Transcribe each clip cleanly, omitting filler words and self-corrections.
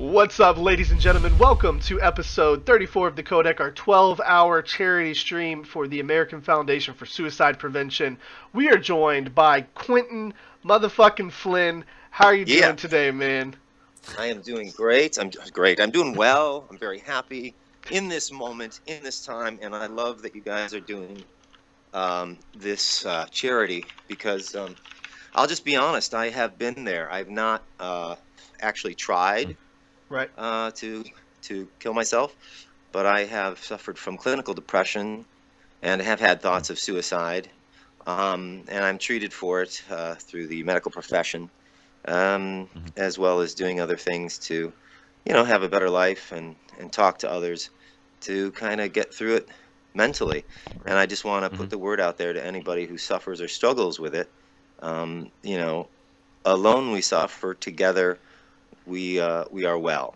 What's up, ladies and gentlemen? Welcome to episode 34 of the Codec, our 12-hour charity stream for the American Foundation for Suicide Prevention. We are joined by Quinton motherfucking Flynn. How are you doing today, man? I am doing great. I'm great. I'm doing well. I'm very happy in this moment, in this time, and I love that you guys are doing this charity because I'll just be honest. I have been there. I've not actually tried to kill myself, but I have suffered from clinical depression and have had thoughts of suicide, and I'm treated for it through the medical profession, as well as doing other things to, have a better life and talk to others to kind of get through it mentally. And I just want to put the word out there to anybody who suffers or struggles with it. Alone we suffer, together we are well.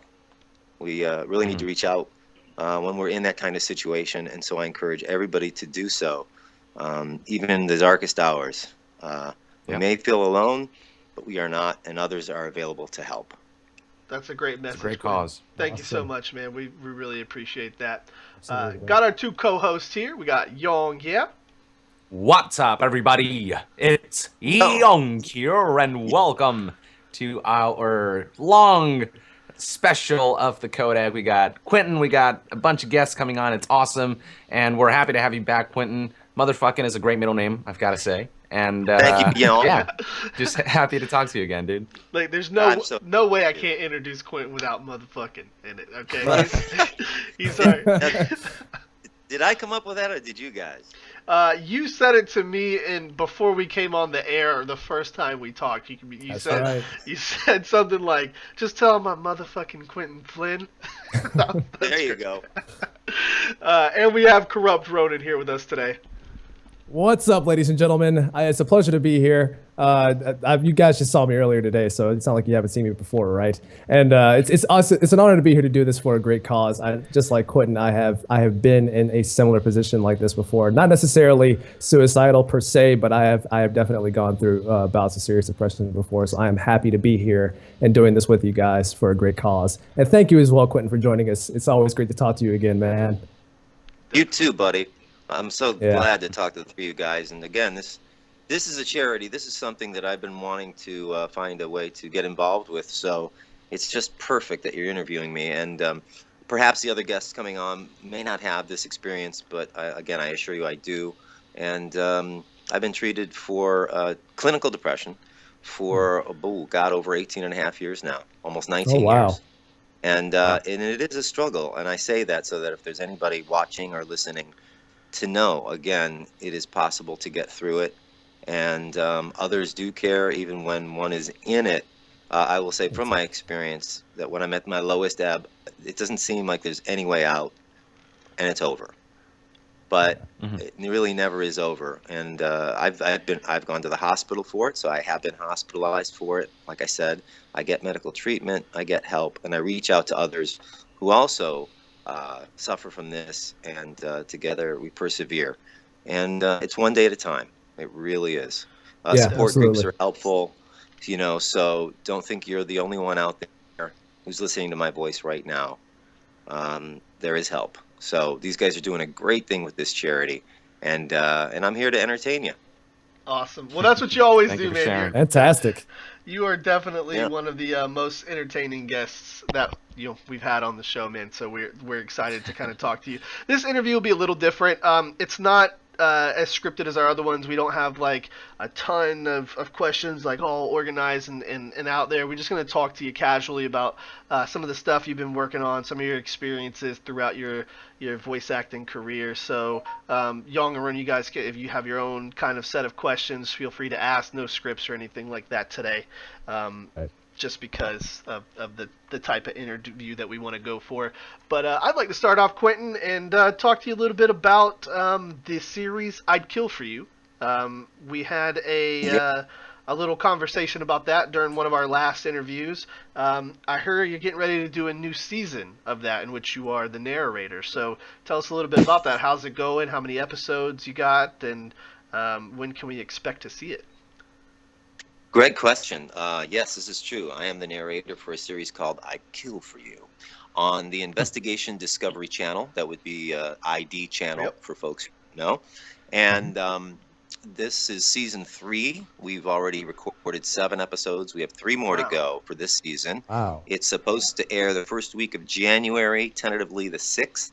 We really need to reach out when we're in that kind of situation, and so I encourage everybody to do so, even in the darkest hours. We may feel alone, but we are not, and others are available to help. That's a great message. It's a great cause. Thank you so much, man. We really appreciate that. Got our two co-hosts here. We got Yong here. What's up, everybody? It's Yong here, and welcome to our long special of the Codec. We got Quinton. We got a bunch of guests coming on. It's awesome, and we're happy to have you back, Quinton. Motherfucking is a great middle name, I've got to say. And thank you, yeah, just happy to talk to you again, dude. Like, there's no way I can't introduce Quinton without motherfucking in it. Okay, he's sorry. Did I come up with that, or did you guys? You said it to me before we came on the air, or the first time we talked. You said something like, "Just tell him I'm motherfucking Quinton Flynn." There you go. And we have KorruptRonin here with us today. What's up, ladies and gentlemen? It's a pleasure to be here. You guys just saw me earlier today, so it's not like you haven't seen me before, right? And it's an honor to be here to do this for a great cause. Just like Quinton, I have been in a similar position like this before. Not necessarily suicidal per se, but I have definitely gone through bouts of serious depression before. So I am happy to be here and doing this with you guys for a great cause. And thank you as well, Quinton, for joining us. It's always great to talk to you again, man. You too, buddy. I'm so glad to talk to the three of you guys. And again, this is a charity. This is something that I've been wanting to find a way to get involved with. So it's just perfect that you're interviewing me. And perhaps the other guests coming on may not have this experience, but again, I assure you I do. And I've been treated for clinical depression for, over 18 and a half years now, almost 19 years. And it is a struggle. And I say that so that if there's anybody watching or listening, to know, again, it is possible to get through it, and others do care even when one is in it. I will say from my experience that when I'm at my lowest ebb, it doesn't seem like there's any way out, and it's over. But it really never is over. And I've gone to the hospital for it, so I have been hospitalized for it. Like I said, I get medical treatment, I get help, and I reach out to others who also suffer from this, and together we persevere. And it's one day at a time. It really is. Support groups are helpful, so don't think you're the only one out there who's listening to my voice right now. There is help. So these guys are doing a great thing with this charity, and I'm here to entertain you. Awesome. Well, that's what you always do, man. Fantastic. You are definitely one of the most entertaining guests that we've had on the show, man. So we're excited to kind of talk to you. This interview will be a little different. It's not as scripted as our other ones. We don't have like a ton of questions like all organized and out there. We're just going to talk to you casually about some of the stuff you've been working on, some of your experiences throughout your voice acting career. So Yong and Ren, you guys, if you have your own kind of set of questions, feel free to ask. No scripts or anything like that today. Just because of the type of interview that we want to go for. But I'd like to start off, Quinton, and talk to you a little bit about the series I'd Kill For You. We had a little conversation about that during one of our last interviews. I heard you're getting ready to do a new season of that in which you are the narrator. So tell us a little bit about that. How's it going? How many episodes you got? And when can we expect to see it? Great question. Yes, this is true. I am the narrator for a series called I Kill For You on the Investigation Discovery Channel. That would be ID channel for folks who know. And this is season 3. We've already recorded 7 episodes. We have 3 more to go for this season. Wow. It's supposed to air the first week of January, tentatively the 6th,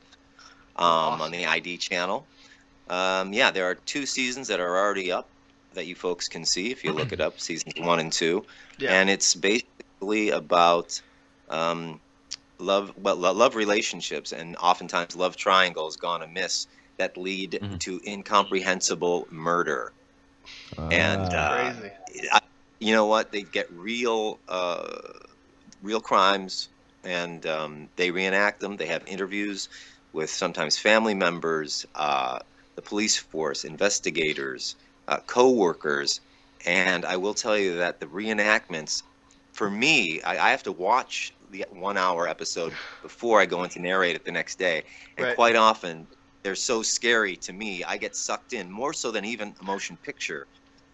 on the ID channel. Yeah, there are 2 seasons that are already up that you folks can see if you look it up, seasons 1 and 2. And it's basically about love relationships, and oftentimes love triangles gone amiss that lead to incomprehensible murder. And Crazy. you know what? They get real crimes, and they reenact them. They have interviews with sometimes family members, the police force, investigators, co-workers, and I will tell you that the reenactments, for me, I have to watch the 1-hour episode before I go in to narrate it the next day, and quite often they're so scary to me, I get sucked in, more so than even a motion picture.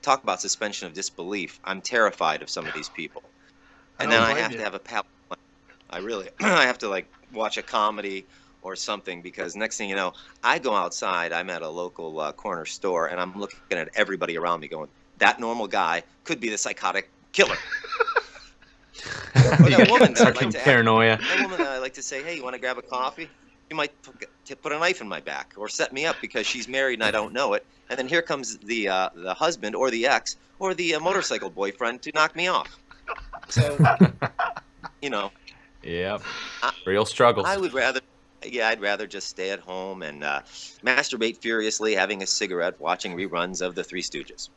Talk about suspension of disbelief. I'm terrified of some of these people. And then I have to have a palate. I have to like watch a comedy or something, because next thing you know, I go outside, I'm at a local corner store, and I'm looking at everybody around me going, that normal guy could be the psychotic killer. Or that woman that I like to paranoia. That woman that I like to say, hey, you want to grab a coffee? You might put a knife in my back or set me up because she's married and I don't know it. And then here comes the husband or the ex or the motorcycle boyfriend to knock me off. So, you know. Yep. Real struggles. I'd rather just stay at home and masturbate furiously, having a cigarette, watching reruns of The Three Stooges.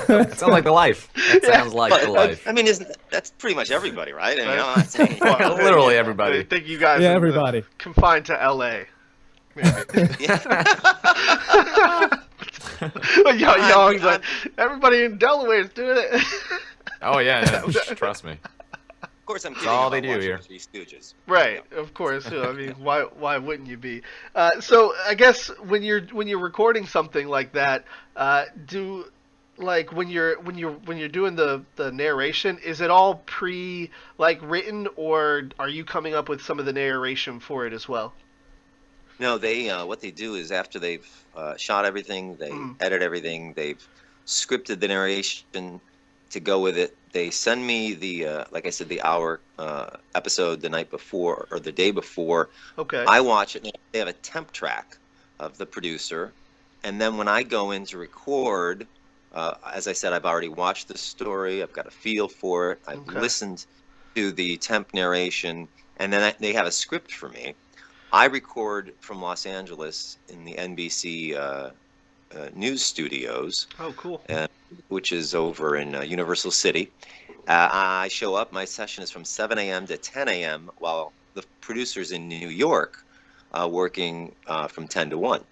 That sounds like the life. That sounds like the life. I mean, that's pretty much everybody, right? I mean, I'm not saying, literally everybody. I think you guys are everybody confined to LA. Young's like, everybody in Delaware is doing it. Oh yeah, trust me. Of course, I'm kidding. That's all they do here. Three Stooges. Right, of course. I mean, why wouldn't you be? So I guess when you're recording something like that, when you're doing the narration, is it all written, or are you coming up with some of the narration for it as well? No, they what they do is after they've shot everything, they edit everything, they've scripted the narration to go with it. They send me the like I said, the hour episode the night before or the day before. Okay. I watch it. They have a temp track of the producer, and then when I go in to record, as I said, I've already watched the story. I've got a feel for it. I've listened to the temp narration, and then they have a script for me. I record from Los Angeles in the NBC news studios. Oh, cool. Which is over in Universal City. I show up. My session is from 7 a.m. to 10 a.m. while the producer's in New York working from 10 to 1.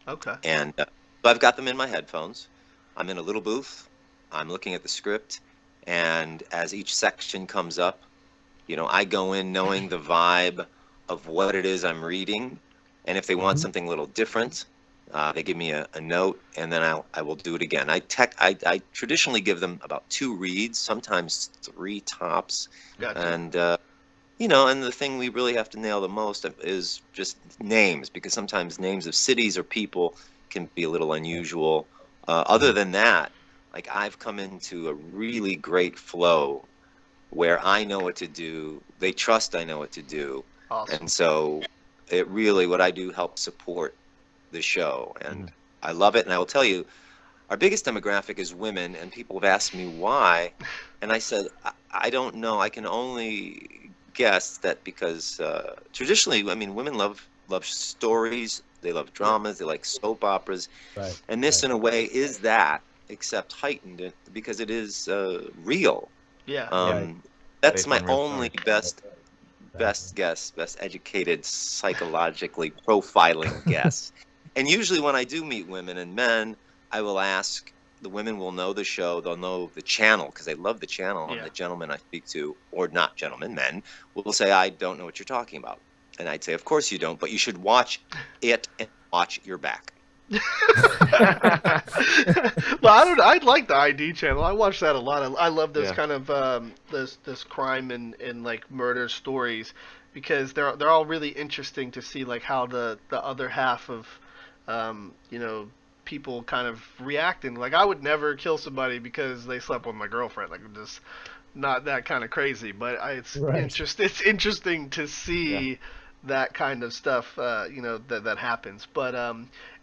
Okay. And so I've got them in my headphones. I'm in a little booth. I'm looking at the script. And as each section comes up, I go in knowing the vibe of what it is I'm reading, and if they want something a little different, they give me a note, and then I will do it again. I traditionally give them about 2 reads, sometimes 3 tops. Gotcha. And and the thing we really have to nail the most is just names, because sometimes names of cities or people can be a little unusual. Other than that, like, I've come into a really great flow where I know what to do, they trust I know what to do. Awesome. And so it really, what I do helps support the show, and I love it. And I will tell you, our biggest demographic is women, and people have asked me why, and I said, I don't know. I can only guess that because traditionally, I mean, women love stories, they love dramas, they like soap operas, right. And this, in a way, is that, except heightened, because it is real. Yeah. That's my only best guess, best educated, psychologically profiling guess. And usually when I do meet women and men, I will ask, the women will know the show, they'll know the channel, because they love the channel, and the gentlemen I speak to, or not gentlemen, men, will say, I don't know what you're talking about. And I'd say, of course you don't, but you should watch it and watch your back. Well, I don't. I like the ID channel. I watch that a lot. I love those Yeah. kind of this crime and like murder stories because they're all really interesting to see like how the other half of you know people kind of reacting. Like I would never kill somebody because they slept with my girlfriend. Like I'm just not that kind of crazy. But it's Right. it's interesting to see that kind of stuff. You know that happens. But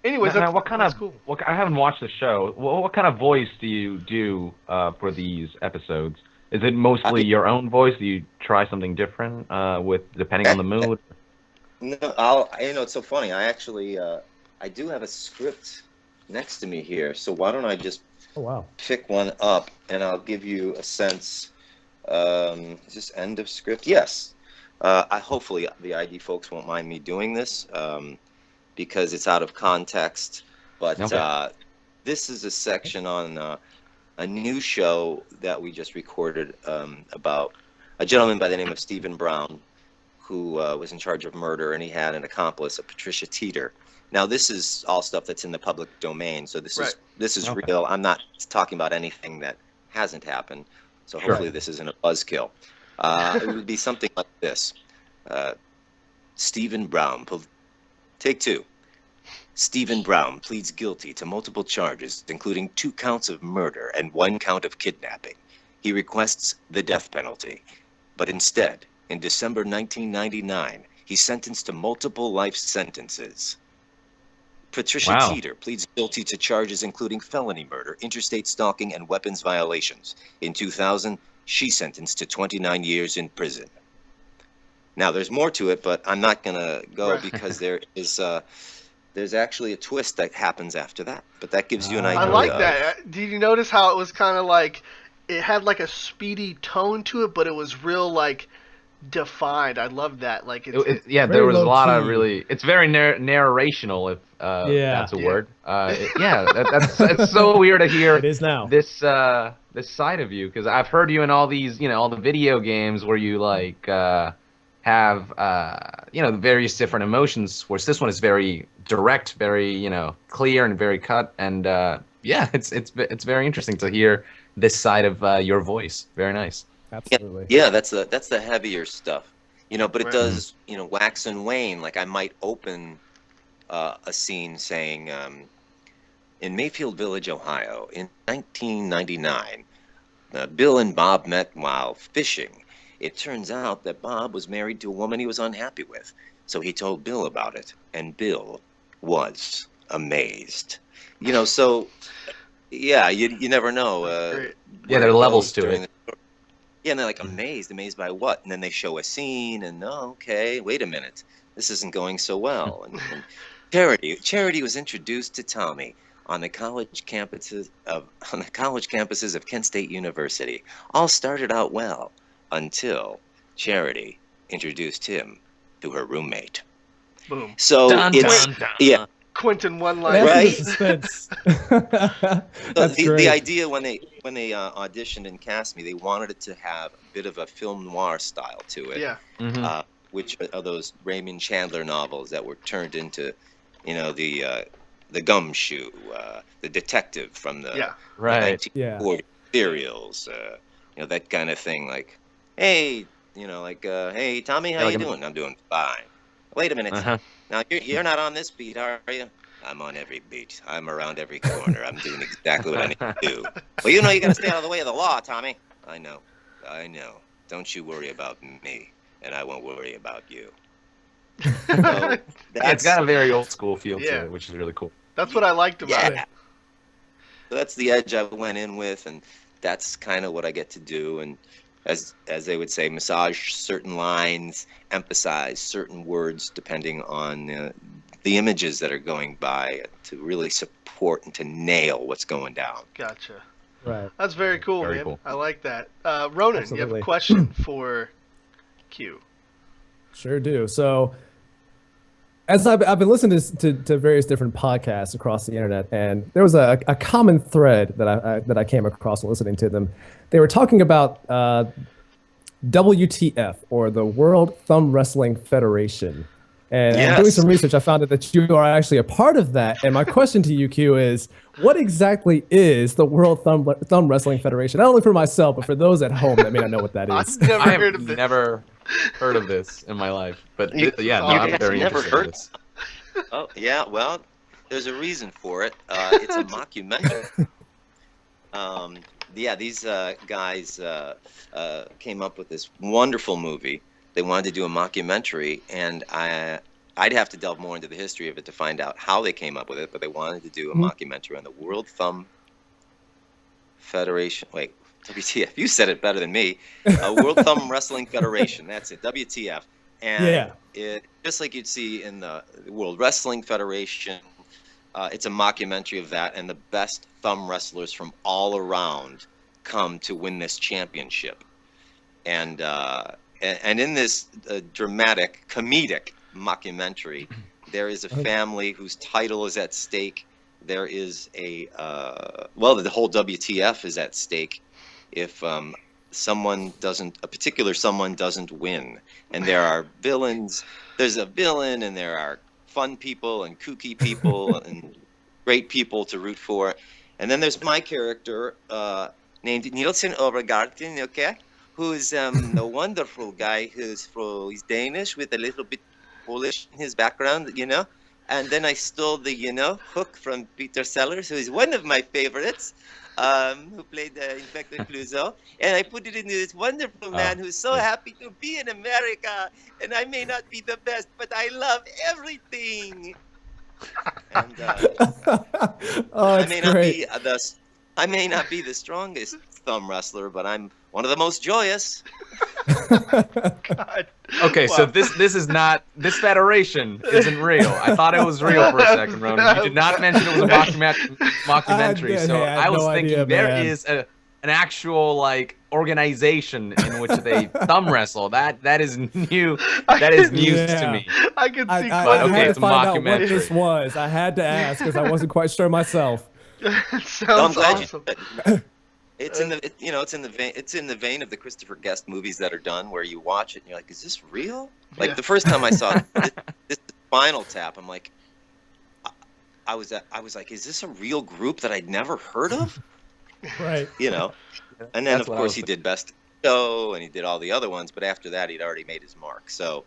anyways, Now, what kind that's of cool. I haven't watched the show. What kind of voice do you do for these episodes? Is it mostly your own voice? Do you try something different with depending on the mood? No, it's so funny. I actually, I do have a script next to me here. So why don't I just Oh wow. pick one up and I'll give you a sense. Is this end of script? Yes. Hopefully the ID folks won't mind me doing this because it's out of context. But Okay. this is a section on a new show that we just recorded about a gentleman by the name of Stephen Brown, who was in charge of murder, and he had an accomplice, a Patricia Teeter. Now, this is all stuff that's in the public domain, so this is Okay. real. I'm not talking about anything that hasn't happened, so Sure. hopefully this isn't a buzzkill. It would be something like this. Stephen Brown, take two. Stephen Brown pleads guilty to multiple charges, including 2 counts of murder and 1 count of kidnapping. He requests the death penalty, but instead, in December 1999, he's sentenced to multiple life sentences. Patricia Wow. Teeter pleads guilty to charges including felony murder, interstate stalking, and weapons violations. In 2000, she's sentenced to 29 years in prison. Now, there's more to it, but I'm not going to go Right. because there's actually a twist that happens after that. But that gives you an idea. I like of- that. Did you notice how it was kind of like it had like a speedy tone to it, but it was real like defined. I love that. Like it's Yeah, Very there was a lot of low-key. really. It's very narrational, if Yeah. that's a Yeah. word. That's it's so weird to hear It is now. this side of you, because I've heard you in all these, all the video games where you like have various different emotions. Whereas this one is very direct, very clear, and very cut. And it's very interesting to hear this side of your voice. Very nice. Absolutely. Yeah, that's the heavier stuff, but it Right. does, wax and wane. Like I might open a scene saying, in Mayfield Village, Ohio, in 1999, Bill and Bob met while fishing. It turns out that Bob was married to a woman he was unhappy with, so he told Bill about it, and Bill was amazed. So yeah, you never know. Great. Yeah, where there are it levels goes to during it. the story. Yeah, and they're like amazed by what? And then they show a scene, and okay, wait a minute, this isn't going so well. And Charity was introduced to Tommy on the college campuses of Kent State University. All started out well until Charity introduced him to her roommate. Boom. So Dun, it's dun, dun. yeah. Quinton one It line. adds to the Right? suspense. So That's the great. idea when they auditioned and cast me, they wanted it to have a bit of a film noir style to it. Yeah. Mhm. Which are those Raymond Chandler novels that were turned into, the Gumshoe, the detective from the Yeah. Right. 1940 serials, that kind of thing. Like, hey, hey, Tommy, how Yeah, you like a- doing? I'm doing fine. Wait a minute. Uh-huh. Now you're not on this beat, are you? I'm on every beat. I'm around every corner. I'm doing exactly what I need to do. Well, you gotta stay out of the way of the law, Tommy. I know. Don't you worry about me, and I won't worry about you. So Yeah, it's got a very old school feel Yeah. to it, which is really cool. That's what I liked about Yeah. it. So that's the edge I went in with, and that's kind of what I get to do. And as they would say, massage certain lines, emphasize certain words depending on the images that are going by to really support and to nail what's going down. Gotcha. Right. That's very cool, Very man. cool. I like that. Ronan, you have Absolutely. a question for Q. Sure do. So, as I've been listening to various different podcasts across the internet, and there was a common thread that I came across when listening to them. They were talking about WTF, or the World Thumb Wrestling Federation. And Yes. doing some research, I found out that you are actually a part of that. And my question to you, Q, is what exactly is the World Thumb Wrestling Federation? Not only for myself, but for those at home that may not know what that is. I've never I heard have of this. never heard of this in my life, but yeah, no, you I'm guys very never interested in heard- this. Oh, yeah, well, there's a reason for it. It's a mockumentary. Yeah, these guys came up with this wonderful movie. They wanted to do a mockumentary, and I'd have to delve more into the history of it to find out how they came up with it, but they wanted to do a mockumentary on the World Thumb Federation. Wait, WTF, you said it better than me. World Thumb Wrestling Federation, that's it, WTF. And it, just like you'd see in the World Wrestling Federation, it's a mockumentary of that, and the best thumb wrestlers from all around come to win this championship. And in this dramatic, comedic mockumentary, there is a family whose title is at stake. There is a well, the whole WTF is at stake if a particular someone doesn't win, and there are villains. There's a villain, and there are fun people and kooky people and great people to root for. And then there's my character named Nielsen Overgarten, okay, who's a wonderful guy he's Danish with a little bit Polish in his background, you know. And then I stole the, hook from Peter Sellers, who is one of my favorites, who played Inspector Clouseau. And I put it into this wonderful man who's so happy to be in America. And I may not be the best, but I love everything. And I may not be the strongest thumb wrestler, but I'm one of the most joyous. God. Okay, so this is not, this federation isn't real. I thought it was real for a second, Ronan. You did not mention it was a mockumentary, so I was thinking there is an actual like organization in which they thumb wrestle. That is new. That is news to me. I can see. I had it's to a find out what mockumentary. this was. I had to ask because I wasn't quite sure myself. It sounds awesome. It's in the vein of the Christopher Guest movies that are done, where you watch it and you're like, is this real? Like the first time I saw this Spinal Tap, I'm like, I was like, is this a real group that I'd never heard of? Right. You know. And then of course he did Best in Show and he did all the other ones, but after that he'd already made his mark. So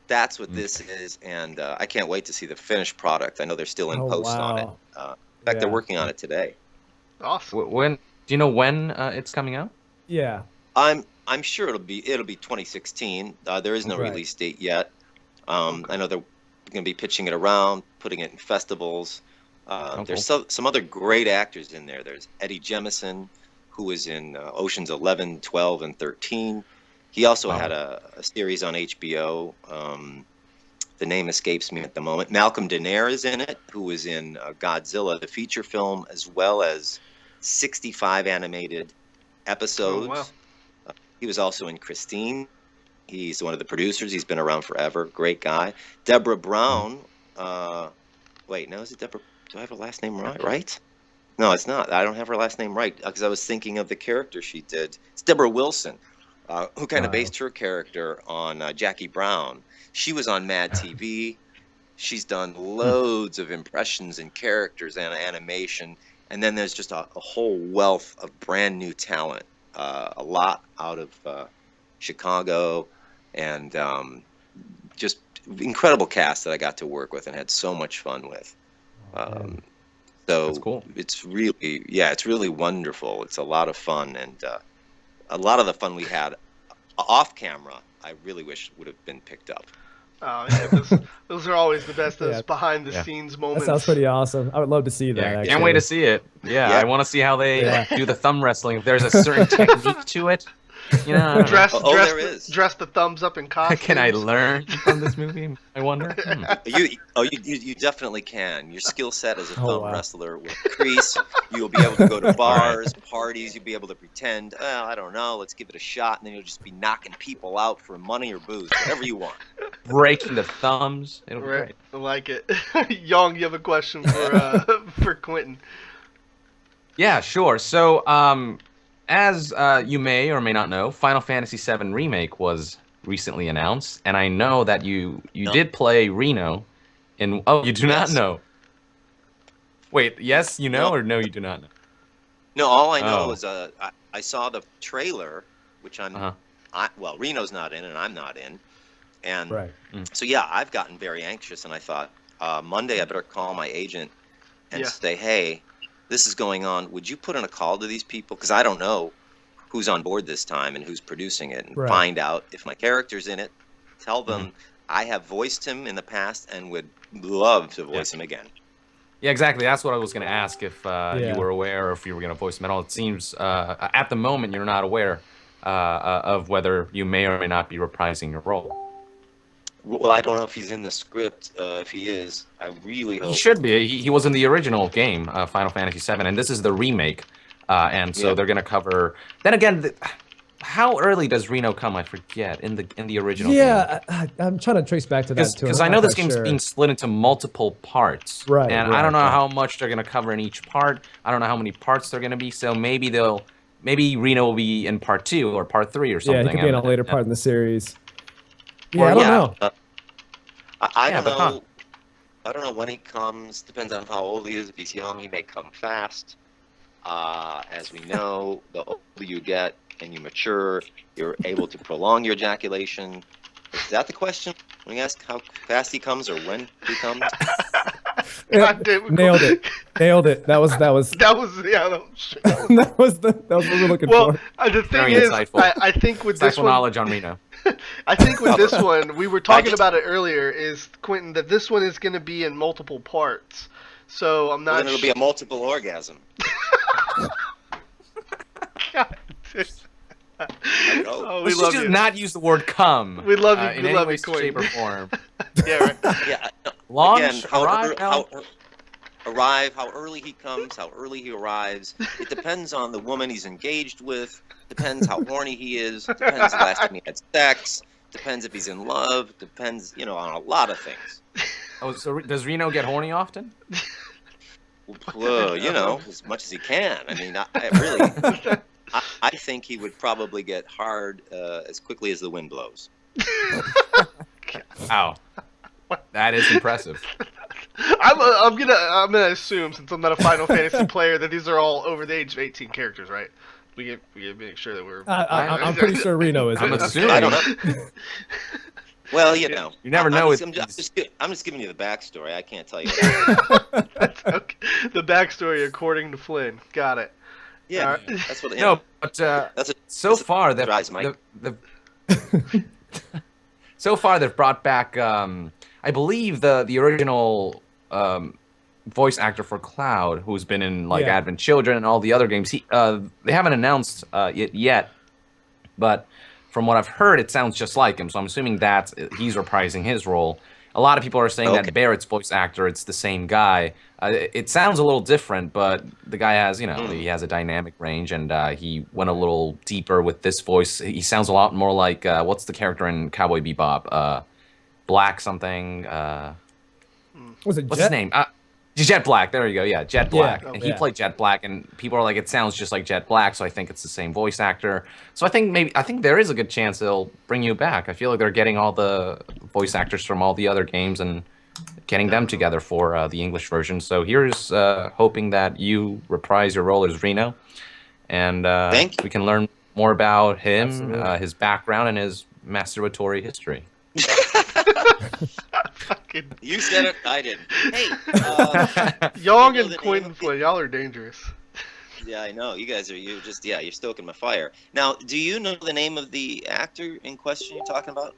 that's what this is, and I can't wait to see the finished product. I know they're still in post on it. In fact, they're working on it today. Awesome. When do you know when it's coming out? Yeah. I'm sure it'll be 2016. There is no release date yet. I know they're going to be pitching it around, putting it in festivals. There's some other great actors in there. There's Eddie Jemison, who was in Ocean's 11, 12, and 13. He also had a series on HBO. The name escapes me at the moment. Malcolm Danare is in it, who was in Godzilla, the feature film, as well as 65 animated episodes. Oh, wow. He was also in Christine. He's one of the producers. He's been around forever. Great guy. Deborah Brown. Wait, no, is it Deborah? Do I have her last name right? No, it's not. I don't have her last name right because I was thinking of the character she did. It's Deborah Wilson, who kind of based her character on Jackie Brown. She was on Mad TV. She's done loads of impressions and characters and animation. And then there's just a whole wealth of brand new talent. A lot out of Chicago, and just incredible cast that I got to work with and had so much fun with. So that's cool. It's really wonderful. It's a lot of fun, and a lot of the fun we had off camera, I really wish would have been picked up. Oh, yeah, those are always the best. Those behind the scenes moments. That sounds pretty awesome. I would love to see that. Yeah, actually. can't wait to see it. Yeah, I want to see how they do the thumb wrestling. If there's a certain technique to it, you know. Dress the thumbs up in costumes. Can I learn from this movie? I wonder. You definitely can. Your skill set as a thumb wrestler will increase. You'll be able to go to bars, parties. You'll be able to pretend, I don't know, let's give it a shot, and then you'll just be knocking people out for money or booze, whatever you want. Breaking the thumbs. It'll be great. I like it. Young, you have a question for Quinton? Yeah, sure. So, as you may or may not know, Final Fantasy VII Remake was recently announced, and I know that you did play Reno. You do not know. Wait, yes, you know, or no, you do not know. No, all I know is I saw the trailer, which well, Reno's not in, and I'm not in, and so yeah, I've gotten very anxious, and I thought Monday I better call my agent and say, hey, this is going on. Would you put in a call to these people, because I don't know who's on board this time and who's producing it, and find out if my character's in it. Tell them I have voiced him in the past and would love to voice him again. Yeah, exactly. That's what I was going to ask, if you were aware, or if you were going to voice him at all. It seems at the moment you're not aware of whether you may or may not be reprising your role. Well, I don't know if he's in the script. If he is, I really hope. He should be. He was in the original game, Final Fantasy VII, and this is the remake. And so they're going to cover... Then again, how early does Reno come? I forget, in the original game. Yeah, I'm trying to trace back to that, too. Because I know this game's being split into multiple parts. Right. And I don't know how much they're going to cover in each part. I don't know how many parts they're going to be, so maybe Reno will be in part 2 or part 3 or something. Yeah, he could be in a later part in the series. Yeah, I don't know. I don't know. I don't know when he comes. Depends on how old he is. If he's young, he may come fast. As we know, the older you get and you mature, you're able to prolong your ejaculation. Is that the question? When you ask how fast he comes or when he comes? Nailed it. That was that was what we were looking for. The thing is, I think with this one, knowledge on Reno. I think with this one, we were talking about it earlier, is Quinton, that this one is going to be in multiple parts. So I'm not. Then it'll be a multiple orgasm. God, we love you. Not use the word "come." We love you. In we any love way, you, Quinton. shape, or form. Yeah, right. Yeah. Launch, again, how early he comes, how early he arrives. It depends on the woman he's engaged with. Depends how horny he is. Depends the last time he had sex. Depends if he's in love. Depends, on a lot of things. Oh, so does Reno get horny often? Well, as much as he can. I mean, I think he would probably get hard as quickly as the wind blows. Wow, that is impressive. I'm gonna assume, since I'm not a Final Fantasy player, that these are all over the age of 18 characters, right? We can make sure that we're. I'm pretty sure Reno is. I'm assuming. I don't know. Well, you never know. I'm just giving you the backstory. I can't tell you that. That's okay. The backstory according to Flynn. Got it. Yeah, right. That's what. No, but so far they've brought back. I believe the original voice actor for Cloud, who's been in Advent Children and all the other games. They haven't announced it yet, but from what I've heard, it sounds just like him. So I'm assuming that he's reprising his role. A lot of people are saying that Barrett's voice actor, it's the same guy. It sounds a little different, but the guy has, he has a dynamic range, and he went a little deeper with this voice. He sounds a lot more like, what's the character in Cowboy Bebop? Black something. Was it what's his name? Jet Black. There you go. Yeah, Jet Black. Yeah. And he played Jet Black, and people are like, it sounds just like Jet Black, so I think it's the same voice actor. So I think there is a good chance they'll bring you back. I feel like they're getting all the voice actors from all the other games and getting them together for the English version. So here's hoping that you reprise your role as Reno, and we can learn more about him, his background, and his masturbatory history. You said it, I didn't. Hey, Young and Quinton Flynn, y'all are dangerous. Yeah, I know. You guys are. You're stoking my fire. Now, do you know the name of the actor in question you're talking about?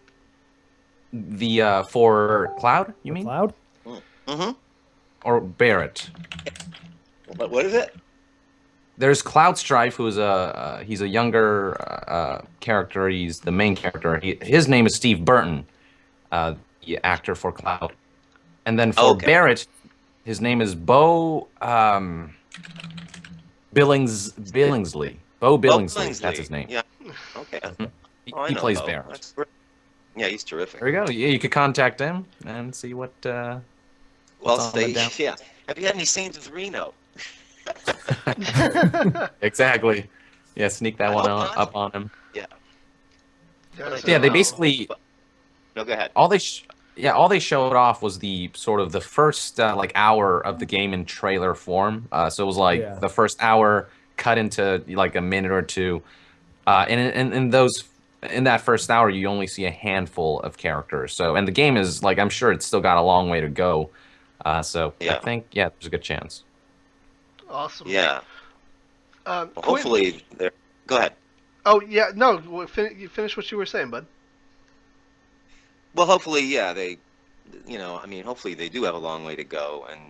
The for Cloud, you mean? Cloud? Mm-hmm. Or Barrett? What is it? There's Cloud Strife, who's he's a younger character. He's the main character. His name is Steve Burton, the actor for Cloud. And then for Barrett, his name is Bo Billingsley. Bo Billingsley, that's his name. Yeah. Okay. He plays Barrett. Yeah, he's terrific. There you go. Yeah, you could contact him and see what. Yeah. Have you had any scenes with Reno? Exactly. Yeah, sneak that one up on him. Yeah. Yeah, they basically. No, go ahead. All they showed off was the sort of the first like hour of the game in trailer form. So it was like the first hour cut into like a minute or two. And in that first hour, you only see a handful of characters. So, and the game is like, I'm sure it's still got a long way to go. So I think, there's a good chance. Awesome. Yeah. Well, hopefully, go ahead. Oh yeah, no, you finish what you were saying, bud. Well, hopefully, they, hopefully they do have a long way to go, and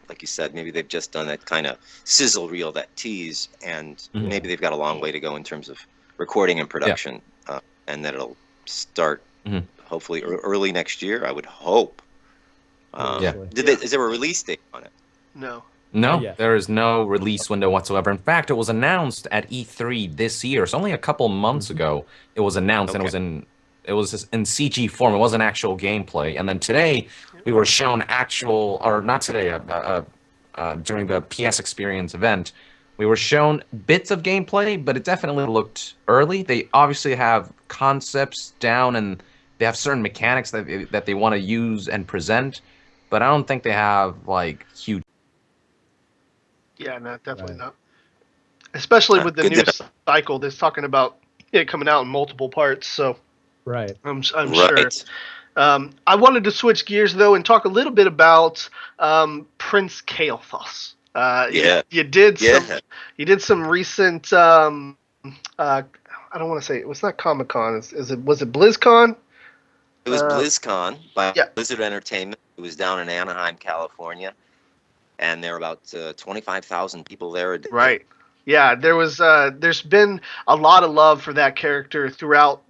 like you said, maybe they've just done that kind of sizzle reel, that tease, and maybe they've got a long way to go in terms of recording and production, and that it'll start hopefully early next year. I would hope. Is there a release date on it? No. No, there is no release window whatsoever. In fact, it was announced at E3 this year. It's only a couple months ago it was announced, and it was just in CG form. It wasn't actual gameplay. And then today we were shown not today, during the PS Experience event, we were shown bits of gameplay, but it definitely looked early. They obviously have concepts down, and they have certain mechanics that they want to use and present, but I don't think they have like huge. Yeah, no, definitely not. Especially with the new cycle, that's talking about it coming out in multiple parts. So, I'm sure. I wanted to switch gears though and talk a little bit about Prince Kael'thas. You did some recent. I don't want to say it was not Comic-Con. Was it BlizzCon? It was BlizzCon by Blizzard Entertainment. It was down in Anaheim, California. And there were about 25,000 people there a day. Right. Yeah, there's been a lot of love for that character throughout,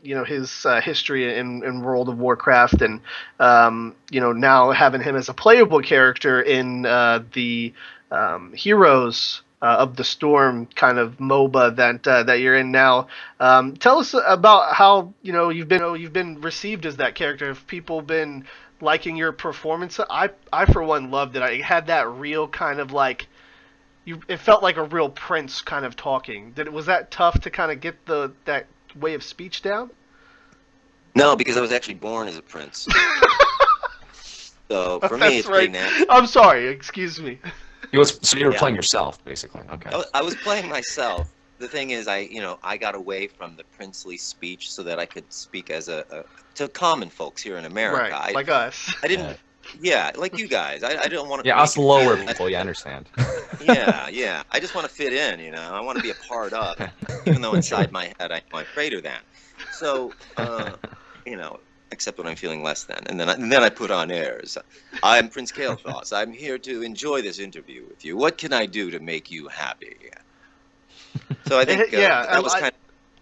his history in World of Warcraft, and now having him as a playable character in the Heroes of the Storm kind of MOBA that you're in now. Tell us about how you've been received as that character. Have people been liking your performance? I for one loved it. I had that real kind of like it felt like a real prince kind of talking. Was that tough to kind of get that way of speech down? No, because I was actually born as a prince. So for me, it's pretty natural. I'm sorry, excuse me. So you were playing yourself, basically. Okay. I was playing myself. The thing is, I got away from the princely speech so that I could speak as to common folks here in America. Right, like us. I didn't. Yeah, like you guys. I don't want to. Yeah, us lower people. You understand. Yeah. I just want to fit in. I want to be a part of, even though inside my head I'm greater than. So, except when I'm feeling less than, and then I put on airs. I'm Prince Kael'thas. I'm here to enjoy this interview with you. What can I do to make you happy? So I think that was kind of.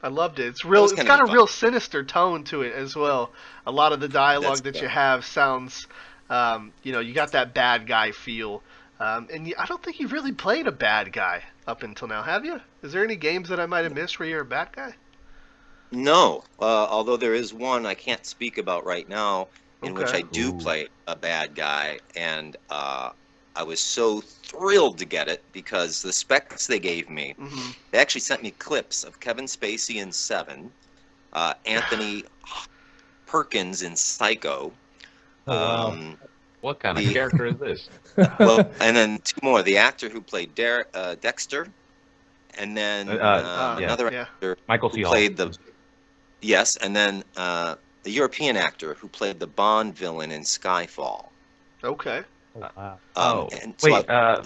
I loved it. It's real. It's got a real sinister tone to it as well. A lot of the dialogue that you have sounds, you got that bad guy feel. And I don't think you've really played a bad guy up until now, have you? Is there any games that I might have missed where you're a bad guy? No, although there is one I can't speak about right now in which I do play a bad guy, and I was so thrilled to get it because the specs they gave me, they actually sent me clips of Kevin Spacey in Seven, Anthony Perkins in Psycho. What kind of character is this? Well, and then two more. The actor who played Dexter, and then another actor Michael who played the... Yes, and then the European actor who played the Bond villain in Skyfall. Okay. Wow. And so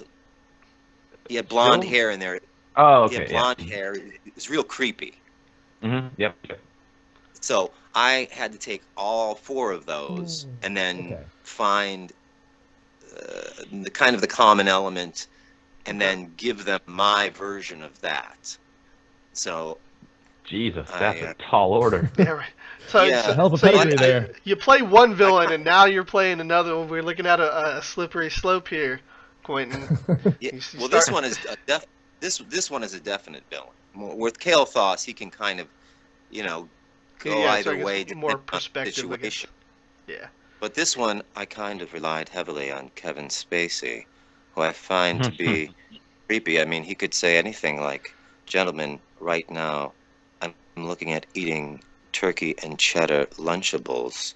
he had blonde hair in there. Oh, okay. He had blonde hair. It was real creepy. Yep. So I had to take all four of those and then find the kind of the common element, and then give them my version of that. So. Jesus, that's a tall order. Yeah, right. So hell of a pedigree there. You play one villain, and now you're playing another one. We're looking at a slippery slope here, Quinton. Well, this one is this one is a definite villain. With Kael'thas, he can kind of, go either way. More perspective. Situation. Yeah. But this one, I kind of relied heavily on Kevin Spacey, who I find to be creepy. I mean, he could say anything like, "Gentlemen, right now, I'm looking at eating turkey and cheddar Lunchables,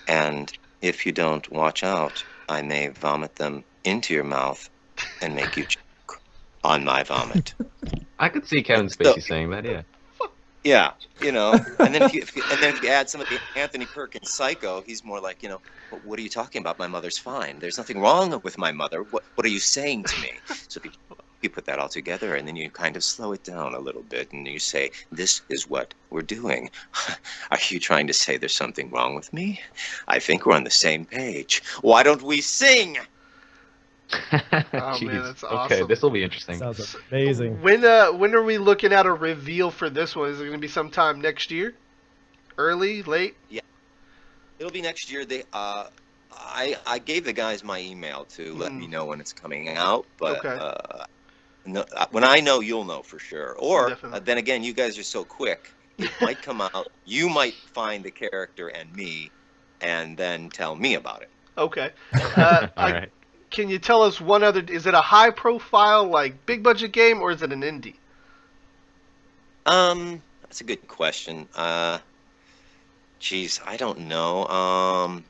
and if you don't watch out, I may vomit them into your mouth and make you choke on my vomit. I could see Kevin Spacey saying that, yeah. Yeah, you know, and then if you add some of the Anthony Perkins Psycho, he's more like, you know, what are you talking about? My mother's fine. There's nothing wrong with my mother. What are you saying to me? So if you put that all together, and then you kind of slow it down a little bit, and you say, this is what we're doing. Are you trying to say there's something wrong with me? I think we're on the same page. Why don't we sing? Oh man, that's awesome. Okay, this will be interesting. Sounds amazing. When are we looking at a reveal for this one? Is it going to be sometime next year? Early, late? Yeah, it'll be next year. I gave the guys my email to let me know when it's coming out, but no, when I know, you'll know for sure. Or then again, you guys are so quick, it might come out. You might find the character and me, and then tell me about it. Okay. All right. Can you tell us one other? Is it a high profile, like big budget game, or is it an indie? That's a good question. Geez, I don't know.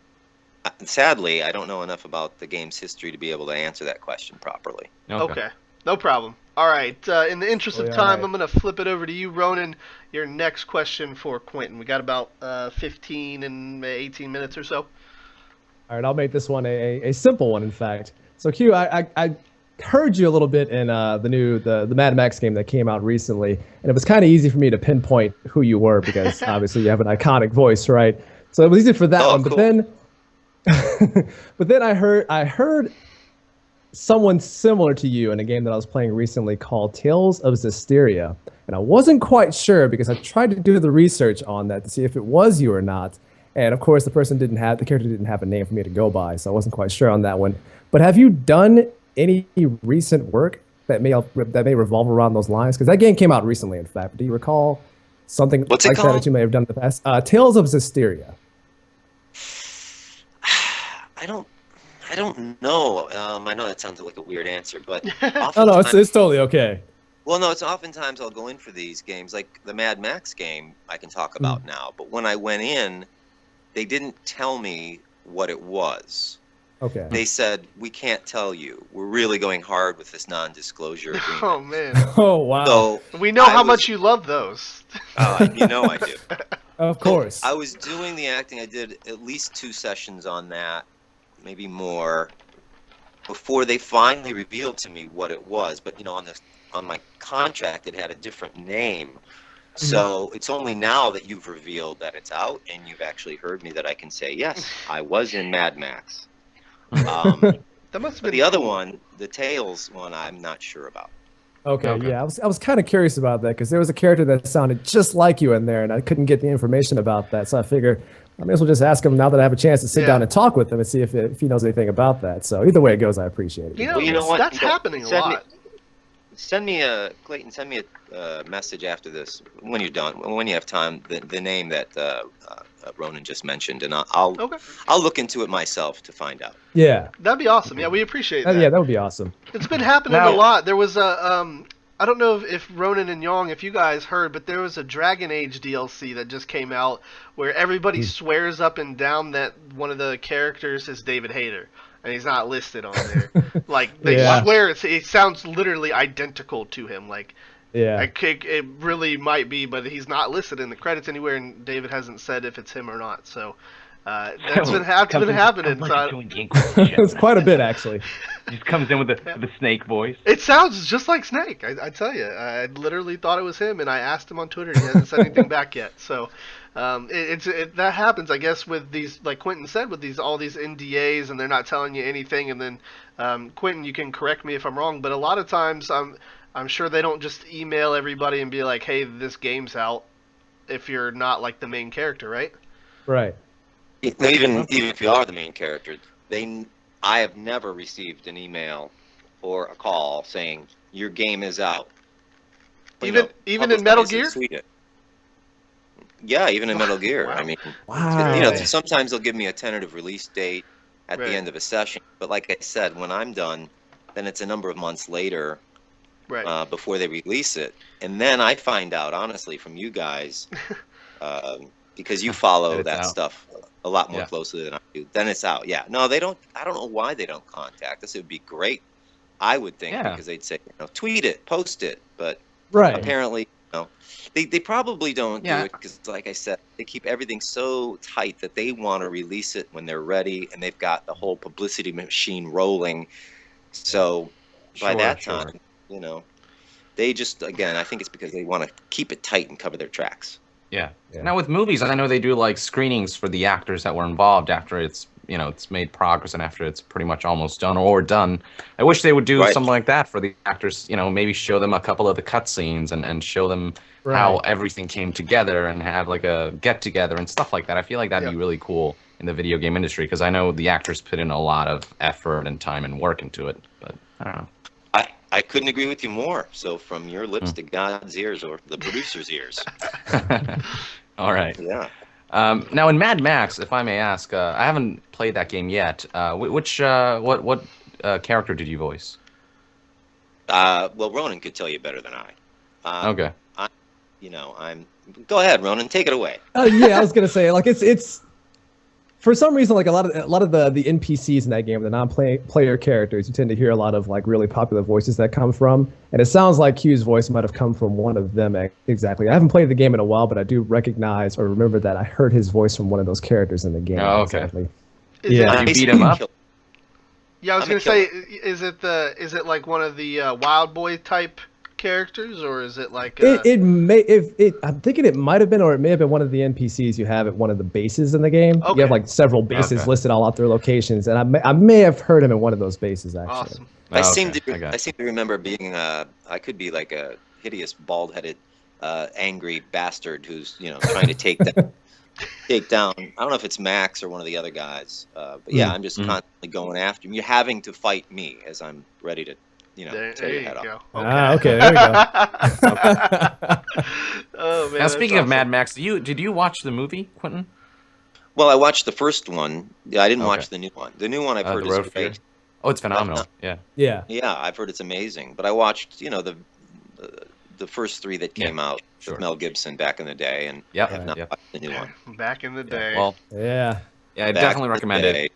Sadly, I don't know enough about the game's history to be able to answer that question properly. Okay. No problem. All right. In the interest of time, I'm going to flip it over to you, Ronin. Your next question for Quinton. We got about 15 and 18 minutes or so. All right, I'll make this one a simple one, in fact. So, Q, I heard you a little bit in the Mad Max game that came out recently, and it was kind of easy for me to pinpoint who you were because obviously you have an iconic voice, right? So it was easy for that one. Cool. But then I heard someone similar to you in a game that I was playing recently called Tales of Zestiria, and I wasn't quite sure because I tried to do the research on that to see if it was you or not. And of course, the character didn't have a name for me to go by, so I wasn't quite sure on that one. But have you done any recent work that may revolve around those lines? Because that game came out recently, in fact. Do you recall something like that you may have done in the past? Tales of Zestiria. I don't know. I know that sounds like a weird answer, but no, it's totally okay. Well, no, it's oftentimes I'll go in for these games, like the Mad Max game I can talk about now. But when I went in, they didn't tell me what it was. Okay. They said, we can't tell you. We're really going hard with this non-disclosure agreement. Oh, man. Oh, wow. So we know how much you love those. You know I do. Of course. I was doing the acting. I did at least 2 sessions on that, maybe more, before they finally revealed to me what it was. But, you know, on my contract, it had a different name. So it's only now that you've revealed that it's out and you've actually heard me that I can say, yes, I was in Mad Max. That must have been the other one, the Tales one, I'm not sure about. Okay, yeah, I was kind of curious about that because there was a character that sounded just like you in there, and I couldn't get the information about that. So I figured I may as well just ask him now that I have a chance to sit down and talk with him and see if he knows anything about that. So either way it goes, I appreciate it. You know what? That's happening a lot. Clayton, send me a message after this when you're done, when you have time, the name that Ronin just mentioned, and I'll look into it myself to find out. Yeah, that'd be awesome. Yeah, we appreciate that. Yeah, that would be awesome. It's been happening a lot. There was a I don't know if Ronin and Yong, if you guys heard, but there was a Dragon Age DLC that just came out where everybody swears up and down that one of the characters is David Hayter. And he's not listed on there. Like, they swear it sounds literally identical to him. Like, it really might be, but he's not listed in the credits anywhere, and David hasn't said if it's him or not. So, that's been happening. It's quite a bit, actually. He just comes in with the Snake voice. It sounds just like Snake, I tell you. I literally thought it was him, and I asked him on Twitter, and he hasn't said anything back yet. So, that happens, I guess, with these, like Quinton said, with all these NDAs, and they're not telling you anything. And then, Quinton, you can correct me if I'm wrong, but a lot of times, I'm sure they don't just email everybody and be like, "Hey, this game's out," if you're not like the main character, right? Right. Even if you are the main character, I have never received an email or a call saying your game is out. Even in Metal Gear? Yeah, even in Metal Gear. Wow. I mean, wow. Sometimes they'll give me a tentative release date at the end of a session, but like I said, when I'm done, then it's a number of months later before they release it, and then I find out honestly from you guys because you follow It's that out. stuff a lot more Yeah. closely than I do. Then it's out. Yeah. No, they don't. I don't know why they don't contact us. It would be great, I would think, Yeah. because they'd say, tweet it, post it. But Right. apparently, they probably don't Yeah. do it because, like I said, they keep everything so tight that they want to release it when they're ready, and they've got the whole publicity machine rolling. So by that time, they just, again, I think it's because they want to keep it tight and cover their tracks. Yeah. Yeah. Now with movies, I know they do like screenings for the actors that were involved after it's it's made progress and after it's pretty much almost done or done. I wish they would do Right. something like that for the actors. Maybe show them a couple of the cutscenes and show them how Right. everything came together and have like a get together and stuff like that. I feel like that'd be really cool in the video game industry because I know the actors put in a lot of effort and time and work into it. But I don't know. I couldn't agree with you more. So from your lips to God's ears, or the producer's ears. All right. Yeah. Now in Mad Max, if I may ask, I haven't played that game yet. What character did you voice? Well, Ronan could tell you better than I. Okay. I'm. Go ahead, Ronan. Take it away. Yeah, I was gonna say like it's for some reason like a lot of the NPCs in that game, the non-player characters, you tend to hear a lot of like really popular voices that come from, and it sounds like Q's voice might have come from one of them exactly. I haven't played the game in a while, but I do recognize or remember that I heard his voice from one of those characters in the game. Oh, okay. Exactly. Yeah. You beat him up? Yeah, I was gonna say, is it like one of the Wild Boy type characters, or is it like I'm thinking it might have been, or it may have been one of the NPCs you have at one of the bases in the game. Okay. You have like several bases listed all out their locations, and I may have heard him in one of those bases actually. Awesome. I seem to remember being I could be like a hideous, bald-headed, angry bastard who's trying to take down. I don't know if it's Max or one of the other guys, but yeah, I'm just constantly going after him. You're having to fight me as I'm ready to tear your head off. Okay. Okay, there we go. Oh man. Now speaking that's of Mad Max, did you watch the movie, Quinton? Well, I watched the first one. Yeah, I didn't watch the new one. The new one I've heard is great. Oh, it's phenomenal. Yeah. Yeah. Yeah, I've heard it's amazing. But I watched, the first three that came out with Mel Gibson back in the day, and have not watched the new one. Back in the day. Well, yeah, I definitely recommend it.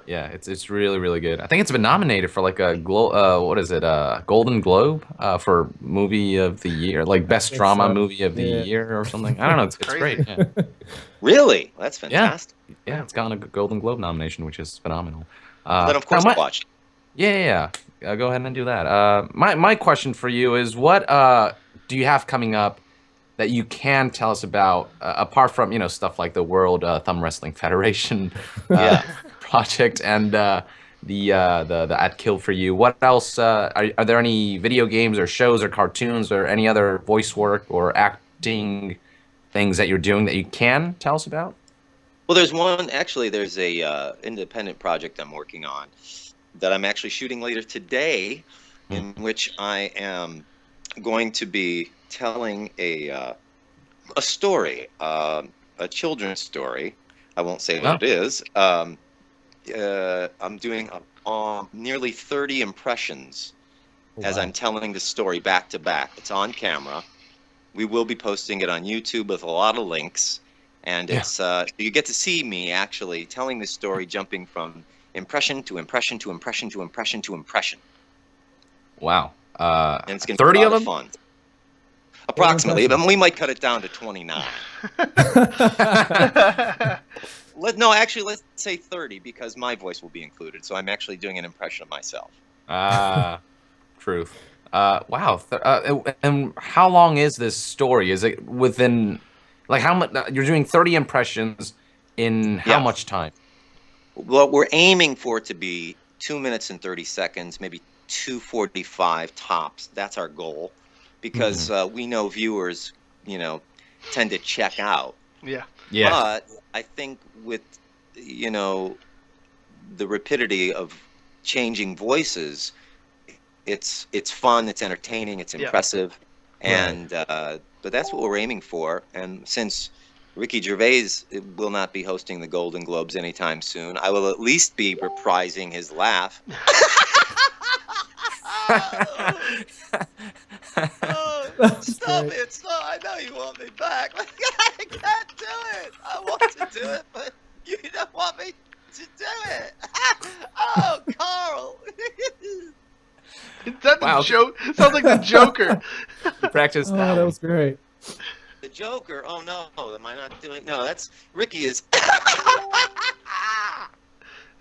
Yeah, it's really, really good. I think it's been nominated for like a Golden Globe for movie of the year, like best drama movie of the year or something. I don't know. It's great. Yeah. Really? That's fantastic. Yeah, it's gotten a Golden Globe nomination, which is phenomenal. Then of course I watched. Yeah. Go ahead and do that. My question for you is, what do you have coming up that you can tell us about, apart from stuff like the World Thumb Wrestling Federation project and the At Kill for You? What else? Are there any video games or shows or cartoons or any other voice work or acting things that you're doing that you can tell us about? Well, there's one. Actually, there's a independent project I'm working on that I'm actually shooting later today, in which I am going to be telling a story, a children's story. I won't say what it is. I'm doing nearly 30 impressions as I'm telling the story back to back. It's on camera. We will be posting it on YouTube with a lot of links. And it's you get to see me actually telling the story, jumping from impression to impression to impression to impression to impression. Wow. And it's going to 30 be a of lot them? Fun. Approximately. But we might cut it down to 29. Let's say 30 because my voice will be included. So I'm actually doing an impression of myself. Truth. Wow. And how long is this story? Is it within, like, how much? You're doing 30 impressions in how much time? Well, we're aiming for it to be 2 minutes and 30 seconds, maybe 2:45 tops. That's our goal, because we know viewers, tend to check out. Yeah. But I think with, the rapidity of changing voices, it's fun, it's entertaining, it's impressive, and but that's what we're aiming for. And since Ricky Gervais will not be hosting the Golden Globes anytime soon, I will at least be reprising his laugh. Stop it! Stop! I know you want me back. I can't do it. I want to do it, but you don't want me to do it. Oh, Carl. Is that the Wow. joke? Sounds like the Joker. You practiced Oh, that that one. was great. The Joker. Oh no, am I not doing? No, that's Ricky is.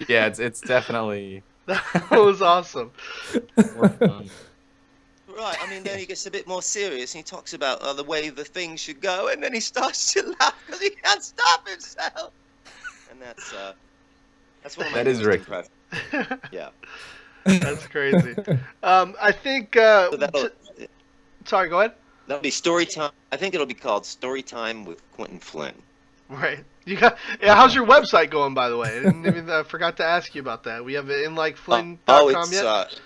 Yeah, it's definitely That was awesome. more fun. Right, I mean, then he gets a bit more serious and he talks about the way the thing should go, and then he starts to laugh because he can't stop himself. And that's one of my That is newest Ricky. impressions. Yeah. That's crazy. I think. So Sorry, go ahead. that'll be story time. I think it'll be called Story Time with Quinton Flynn. Right. You got. Yeah. How's your website going, by the way? I forgot to ask you about that. We have it inlikeflynn.com yet.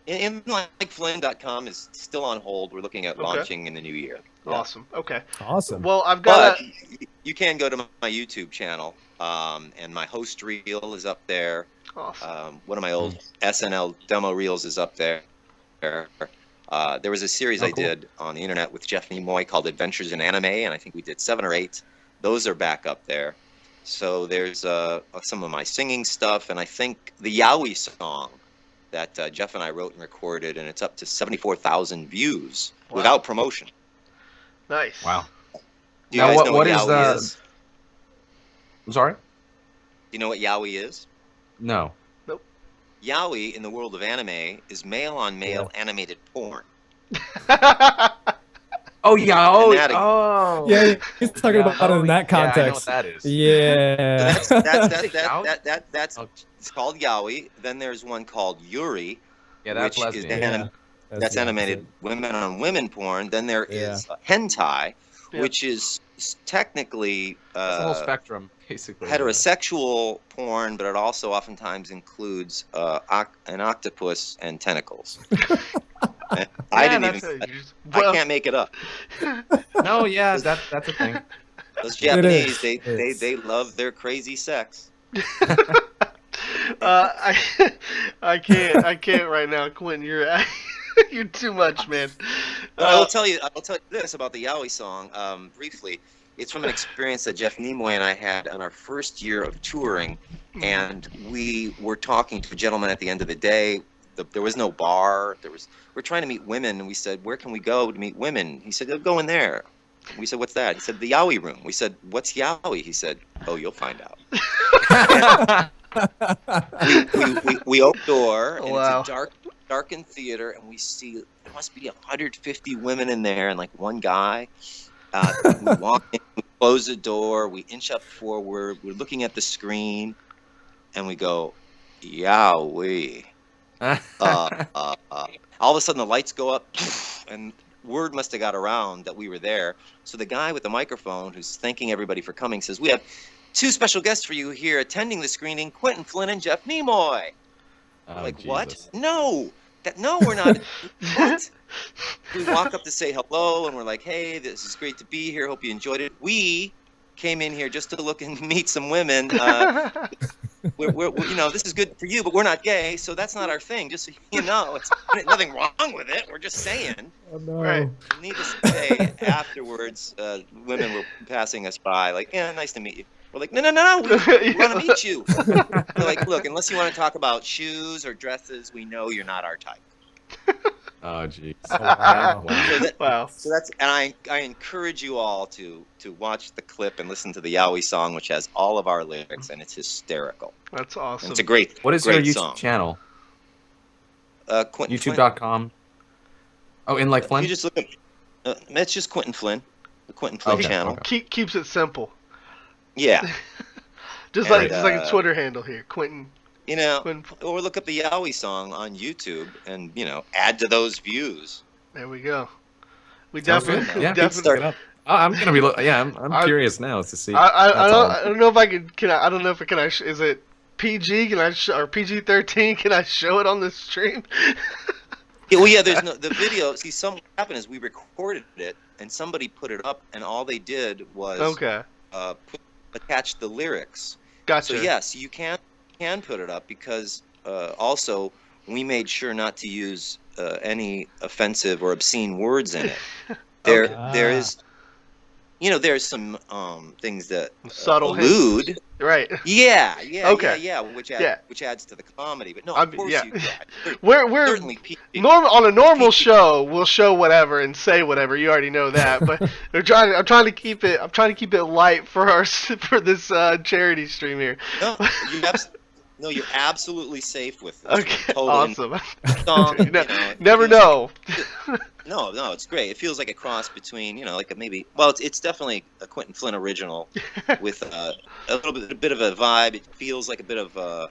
Inlikeflynn.com is still on hold. We're looking at launching in the new year. Yeah. Awesome. Okay. Awesome. Well, I've got. But you can go to my YouTube channel, and my host reel is up there. Awesome. One of my old SNL demo reels is up there. There was a series I cool. did on the internet with Jeff Nimoy called Adventures in Anime, and I think we did 7 or 8. Those are back up there. So there's some of my singing stuff, and I think the Yowie song that Jeff and I wrote and recorded, and it's up to 74,000 views without promotion. Nice. Wow. Do you Now, guys know what is Yowie is? I'm sorry? Do you know what Yowie is? No. Yaoi in the world of anime is male-on-male animated porn. Oh yeah. Oh. And that- Oh. Yeah, he's talking about it in that Yeah, I know context. what that is. Yeah. So that's Oh, it's called Yaoi. Then there's one called Yuri, yeah, that's which is lesbian. that's the animated opposite. women-on-women porn. Then there is hentai, which is technically That's the whole spectrum, basically. heterosexual porn, but it also oftentimes includes an octopus and tentacles. I can't make it up. No, yeah, that's a thing. Those Japanese, is. they love their crazy sex. I can't right now, Quinn. You're too much, man. But I will tell you this about the Yaoi song briefly. It's from an experience that Jeff Nimoy and I had on our first year of touring, and we were talking to a gentleman at the end of the day. There was no bar. We're trying to meet women, and we said, "Where can we go to meet women?" He said, "Go in there." We said, "What's that?" He said, "The Yaoi room." We said, "What's Yaoi?" He said, "Oh, you'll find out." we open the door, and it's a darkened theater, and we see there must be 150 women in there, and like one guy. We walk in, we close the door, we inch up forward, we're looking at the screen, and we go, "Yowee." All of a sudden the lights go up, and word must have got around that we were there. So the guy with the microphone, who's thanking everybody for coming, says, "We have 2 special guests for you here attending the screening, Quinton Flynn and Jeff Nimoy." Oh, Like, Jesus. what? No, we're not. What? We walk up to say hello, and we're like, "Hey, this is great to be here. Hope you enjoyed it. We came in here just to look and meet some women. We're this is good for you, but we're not gay, so that's not our thing. Just so you know, it's nothing wrong with it. We're just saying." Oh, no. Right. Needless to say, afterwards, women were passing us by, like, "Yeah, nice to meet you." We're like, "No, we want to meet you." They're like, "Look, unless you want to talk about shoes or dresses, we know you're not our type." Oh, jeez. Wow. Wow. So that's, and I encourage you all to watch the clip and listen to the Yaoi song, which has all of our lyrics, and it's hysterical. That's awesome. And it's a great, What is great your YouTube song. channel? Quinton Flynn. YouTube.com. Oh, in like Flynn? You just look up. It's just Quinton Flynn, the Quinton Flynn Okay, channel. okay. Keeps it simple. Yeah, Just And, like a Twitter handle here, Quinton. or look up the Yaoi song on YouTube, and add to those views. There we go. We Sounds definitely, good. Yeah, definitely. look it up. Oh, I'm gonna be. I'm curious now to see. I don't know if I can. I don't know if it can. Is it PG? Can I or PG-13? Can I show it on the stream? Yeah, well, yeah. There's the video. See, what happened is we recorded it, and somebody put it up, and all they did was attach the lyrics. Gotcha. So yes, you can put it up because also we made sure not to use any offensive or obscene words in it. There is, there's some things that subtle allude. hints. Right. Yeah, Okay. which adds to the comedy. But no, I of mean, course yeah. you can. We're Certainly on a normal show, we'll show whatever and say whatever. You already know that. But I'm trying to keep it light for this charity stream here. No, you're absolutely safe with this. Okay, Totally awesome. Never know. No, it's great. It feels like a cross between, like it's definitely a Quinton Flynn original with a bit of a vibe. It feels like a bit of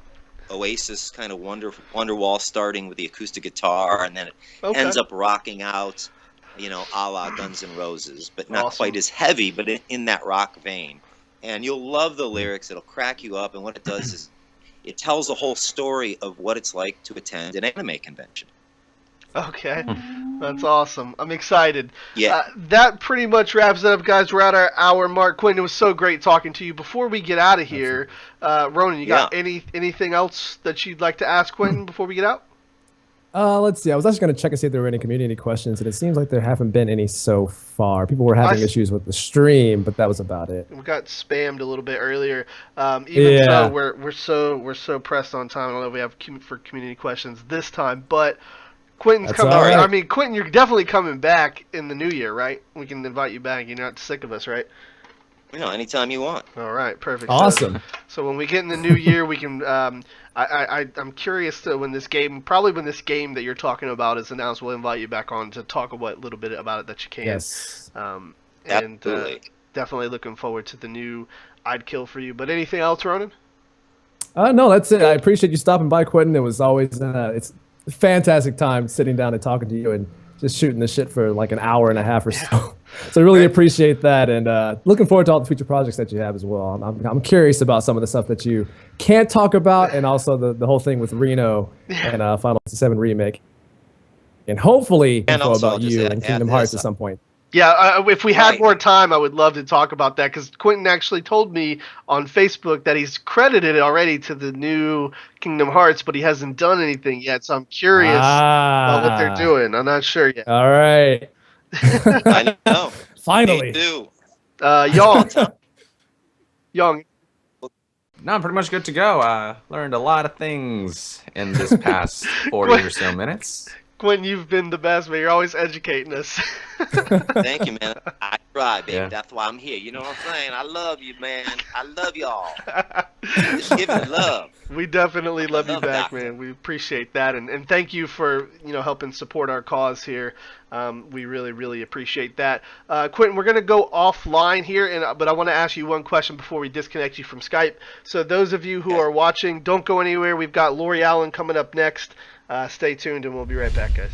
Oasis kind of Wonderwall, starting with the acoustic guitar, and then it ends up rocking out, a la Guns N' Roses, but not quite as heavy, but in that rock vein. And you'll love the lyrics. It'll crack you up, and what it does is it tells the whole story of what it's like to attend an anime convention. Okay, that's awesome. I'm excited. Yeah. That pretty much wraps it up, guys. We're at our hour mark. Quinton, it was so great talking to you. Before we get out of here, Ronan, you got anything else that you'd like to ask Quinton before we get out? Let's see. I was actually going to check and see if there were any community questions, and it seems like there haven't been any so far. People were having issues with the stream, but that was about it. We got spammed a little bit earlier. So, we're so pressed on time. I don't know if we have for community questions this time, but Quinton's coming. Right. I mean, Quinton, you're definitely coming back in the new year, right? We can invite you back. You're not sick of us, right? Anytime you want. All right, perfect. Awesome. So when we get in the new year, we can. I'm curious to when this game that you're talking about is announced, we'll invite you back on to talk a little bit about it that you can. Yes. Absolutely. Definitely looking forward to the new I'd Kill for You. But anything else, Ronan? No, that's it. I appreciate you stopping by, Quinton. It was always it's a fantastic time sitting down and talking to you and just shooting the shit for like an hour and a half or so. So I really appreciate that, and looking forward to all the future projects that you have as well. I'm curious about some of the stuff that you can't talk about, and also the whole thing with Reno and Final Fantasy VII Remake, and hopefully info about you and Kingdom Hearts at some point. Yeah, if we had more time, I would love to talk about that, because Quinton actually told me on Facebook that he's credited already to the new Kingdom Hearts, but he hasn't done anything yet, so I'm curious about what they're doing. I'm not sure yet. All right. I know. Finally. They do. Young. No, I'm pretty much good to go. Learned a lot of things in this past 40 or so minutes. Quinton, you've been the best, man. You're always educating us. Thank you, man. I try, baby. Yeah. That's why I'm here. You know what I'm saying? I love you, man. I love y'all. Just give it love. We definitely love you back, Doctor. man. We appreciate that, and thank you for helping support our cause here. We really, really appreciate that. Quinton, we're gonna go offline here, but I want to ask you one question before we disconnect you from Skype. So those of you who are watching, don't go anywhere. We've got Lori Allen coming up next. Stay tuned, and we'll be right back, guys.